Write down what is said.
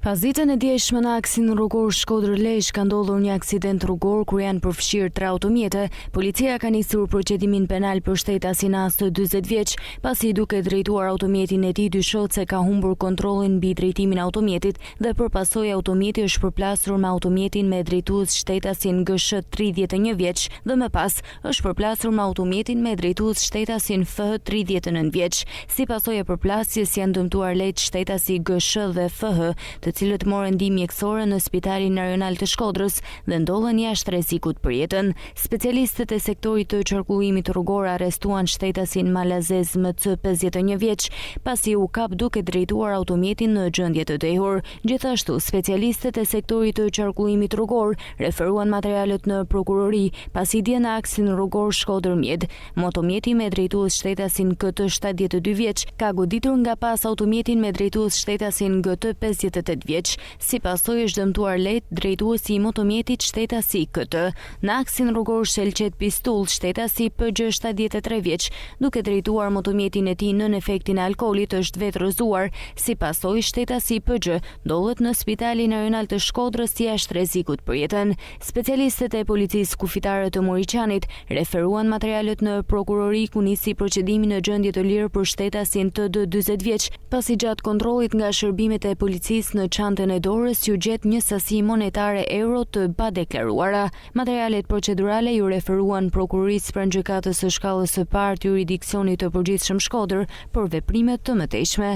Pas ditën e djeshme në aksin rrugor Shkodër-Lezhë ka ndodhur një aksident rrugor kur janë përfshirë 3 automjete. Policia ka nisur procedimin penal për shtetasin Asto 40 vjeç, pasi duke drejtuar automjetin e tij dyshohet se ka humbur kontrollin mbi drejtimin e automjetit dhe përpasoj automjeti është përplasur me automjetin me drejtues shtetasin GSH 31 vjeç dhe më pas është përplasur me automjetin me drejtues shtetasin FH 39 vjeç. Si pasojë e përplasjes janë dëmtuar lehtë shtetasi GSH dhe FH, të cilët morën ndihmë mjekësore në Spitalin Rajonal të Shkodrës dhe ndodhen jashtë rrezikut për jetën. Specialistët e sektorit të qarkullimit rrugor arrestuan shtetasin Malazez MC 51 vjeç, pasi u kap duke drejtuar automjetin në gjendje të dehur. Gjithashtu, specialistët e sektorit të qarkullimit rrugor referuan materialet në prokurori, pasi dje në aksin rrugor Shkodër-Mjed. Motomjeti me drejtues shtetasin KT 72 vjeç ka goditur nga pas automjetin me drejtues shtetasin GT 58 vjeç. Si pasojë është dëmtuar lehtë drejtuesi i motomjetit shtetasi KT. Në aksin rrugor Shelqet Pistull, shtetasi PG 73 vjeç, duke drejtuar motomjetin e tij nën efektin e alkoolit është vetë rrëzuar. Si pasojë shtetasi PG ndodhet në Spitalin Rajonal të Shkodrës jashtë rrezikut për jetën. Specialistët e policisë kufitare të Moriçanit referuan materialet në prokurori ku nisi procedimi në gjendje të lirë për shtetasin TD 40 vjeç, pasi gjatë kontrollit nga shërbimet e policisë në çantën e dorës ju gjet një sasi monetare euro të padeklaruara. Materialet procedurale ju referuan prokurorisë pranë gjykatës së shkallës së parë të jurisdiksionit të përgjithshëm Shkodër për veprimet të mëtejshme.